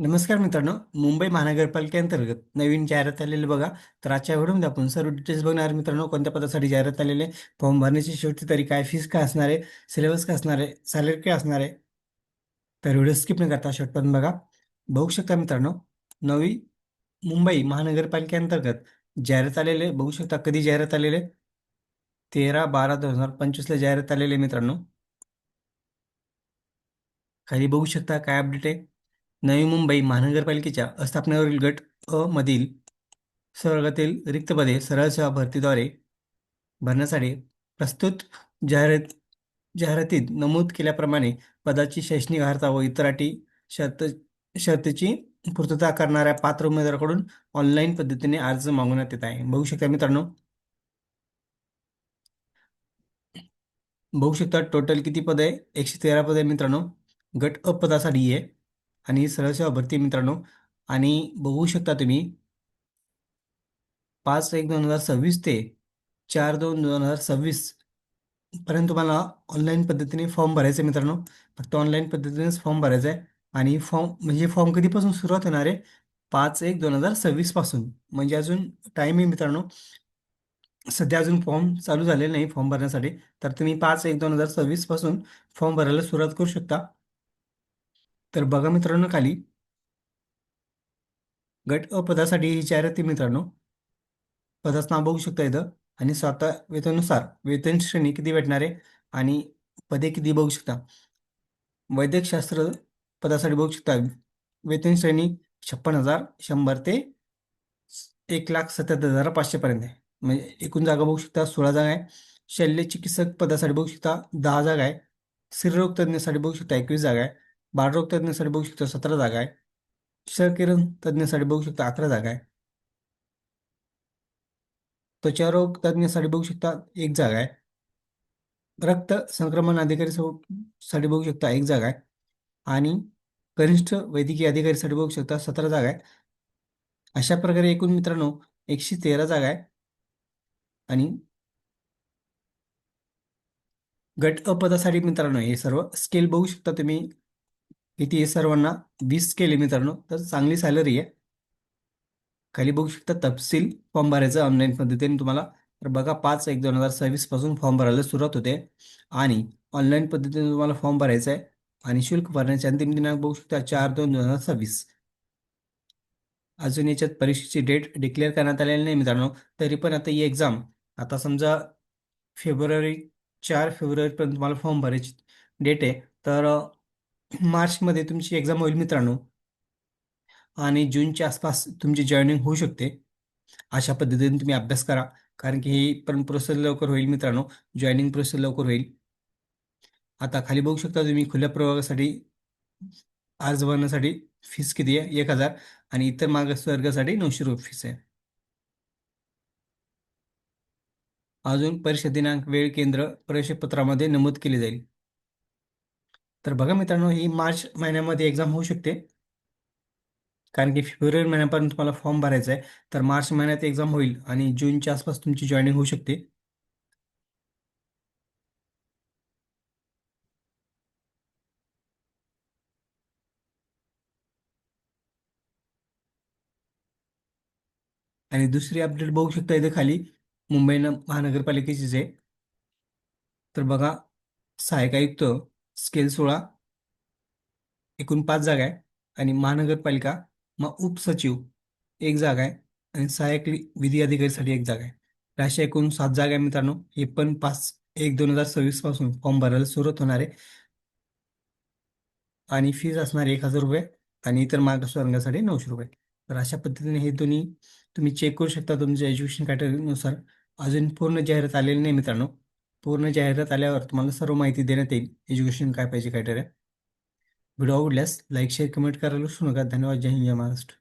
नमस्कार मित्रांनो. मुंबई महानगरपालिकेअंतर्गत नवीन जाहिरात आलेली बघा. तर आजच्या व्हिडिओमध्ये आपण सर्व डिटेल्स बघणार मित्रांनो. कोणत्या पदासाठी जाहिरात आलेली आहे, फॉर्म भरण्याची शेवटची तारीख काय, फीस काय असणार आहे, सिलेबस काय असणार आहे, सॅलरी काय असणार आहे. तर व्हिडिओ स्किप न करता शेवटपर्यंत बघा. बघू शकता मित्रांनो, नवी मुंबई महानगरपालिकेअंतर्गत जाहिरात आलेले बघू शकता. कधी जाहिरात आलेले? 13/12/2025 जाहिरात आलेले मित्रांनो. खाली बघू शकता काय अपडेट आहे. नवी मुंबई महानगरपालिकेच्या आस्थापनेवरील गट अ मधील संवर्गातील रिक्त पदे सरळ सेवा भरतीद्वारे भरण्यासाठी प्रस्तुत जाहिरात जाहिरातीत नमूद केल्याप्रमाणे पदाची शैक्षणिक अर्हता व इतर अटी शर्त शर्तीची पूर्तता करणाऱ्या पात्र उमेदवाराकडून ऑनलाईन पद्धतीने अर्ज मागवण्यात येत आहे. बघू शकता टोटल किती पद आहे. 113 पद आहे मित्रांनो. गट अ पदासाठी आहे आणि सरळ सेवा भरती आहे मित्रांनो. आणि बघू शकता तुम्ही 5/1/2026 ते 4/2/2026 पर्यंत तुम्हाला ऑनलाईन पद्धतीने फॉर्म भरायचा आहे मित्रांनो. फक्त ऑनलाईन पद्धतीनेच फॉर्म भरायचा आहे. आणि फॉर्म कधीपासून सुरुवात होणार आहे? 5/1/2026 पासून. म्हणजे अजून टाईम आहे मित्रांनो. सध्या अजून फॉर्म चालू झालेला नाही फॉर्म भरण्यासाठी. तर तुम्ही 5/1/2026 पासून फॉर्म भरायला सुरुवात करू शकता. तर बघा मित्रांनो, खाली गट अ पदासाठी ही जाहिरात आहे मित्रांनो. पदाचं नाव बघू शकता इथं. आणि स्वतः वेतनुसार वेतन श्रेणी किती भेटणार आहे आणि पदे किती बघू शकता. वैद्यकशास्त्र पदासाठी बघू शकता. वेतन श्रेणी 56,100 ते 1,77,500 पर्यंत आहे. म्हणजे एकूण जागा बघू शकता 16 जागा आहे. शल्य चिकित्सक पदासाठी बघू शकता 10 जागा आहे. स्त्रीरोग तज्ञसाठी बघू शकता 21 जागा आहे. बालरोग तज्ञसाठी बघू शकता 17 जागा आहे. क्षकिरण तज्ञसाठी बघू शकता 11 जागा आहे. त्वचारोग तज्ञसाठी बघू शकता 1 जागा आहे. रक्त संक्रमण अधिकारी साठी बघू शकता 1 जागा आहे. आणि कनिष्ठ वैद्यकीय अधिकारीसाठी बघू शकता 17 जागा आहे. अशा प्रकारे एकूण मित्रांनो 113 जागा आहे. आणि गट अ पदासाठी मित्रांनो हे सर्व स्केल बघू शकता तुम्ही. किती आहे सर्वांना? 20 स्केल आहे मित्रांनो. तर चांगली सॅलरी आहे. खाली बघू शकता तपशील फॉर्म भरायचा ऑनलाईन पद्धतीने तुम्हाला. तर बघा 5/1/2026 पासून फॉर्म भरायला सुरुवात होते. आणि ऑनलाईन पद्धतीने तुम्हाला फॉर्म भरायचा आहे. आणि शुल्क भरण्याचे अंतिम दिनांक बघू शकता 4/2/2026. अजून याच्यात परीक्षेची डेट डिक्लेअर करण्यात आलेली नाही मित्रांनो. तरी पण आता ही एक्झाम, आता समजा फेब्रुवारी 4 फेब्रुवारीपर्यंत तुम्हाला फॉर्म भरायची डेट आहे. तर मार्चमध्ये तुमची एक्झाम होईल मित्रांनो. आणि जूनच्या आसपास तुमची जॉईनिंग होऊ शकते. अशा पद्धतीने तुम्ही अभ्यास करा. कारण की ही पण प्रोसेस लवकर होईल मित्रांनो. जॉईनिंग प्रोसेस लवकर होईल. आता खाली बघू शकता तुम्ही खुल्या प्रवर्गासाठी अर्ज भरण्यासाठी फीस किती आहे? 1,000. आणि इतर मागासवर्गासाठी 900 रुपये फीस आहे. अजून परीक्षा दिनांक, वेळ, केंद्र प्रवेशपत्रामध्ये नमूद केले जाईल. तर बघा मित्रांनो, ही मार्च महिन्यामध्ये एक्झाम होऊ शकते. कारण की फेब्रुवारी महिन्यापर्यंत तुम्हाला फॉर्म भरायचा आहे. तर मार्च महिन्यात एक्झाम होईल आणि जूनच्या आसपास तुमची जॉईनिंग होऊ शकते. आणि दुसरी अपडेट बघू शकता इथे खाली, मुंबई महानगरपालिकेचीच आहे. तर बघा, सहाय्यक आयुक्त स्केल 16, एकूण 5 जागा आहे. आणि महानगरपालिका उपसचिव 1 जागा आहे. आणि सहाय्यक विधी अधिकारीसाठी 1 जागा आहे. तर अशा एकूण 7 जागा आहे मित्रांनो. हे पण 5/1/2026 पासून फॉर्म भरायला सुरुवात होणार आहे. आणि फीज असणार 1,000 रुपये. आणि इतर मागासवर्गासाठी 900 रुपये. तर अशा पद्धतीने हे दोन्ही तुम्ही चेक करू शकता तुमच्या एज्युकेशन कॅटेगरीनुसार. अजून पूर्ण जाहिरात आलेली नाही मित्रांनो. पूर्ण जाहिरात आल्यावर तुम्हाला सर्व माहिती देण्यात येईल, एज्युकेशन काय पाहिजे क्रायटेरिया. व्हिडिओ आवडल्यास लाईक, शेअर, कमेंट करायला विसरू नका. धन्यवाद. जय हिंद, जय महाराष्ट्र.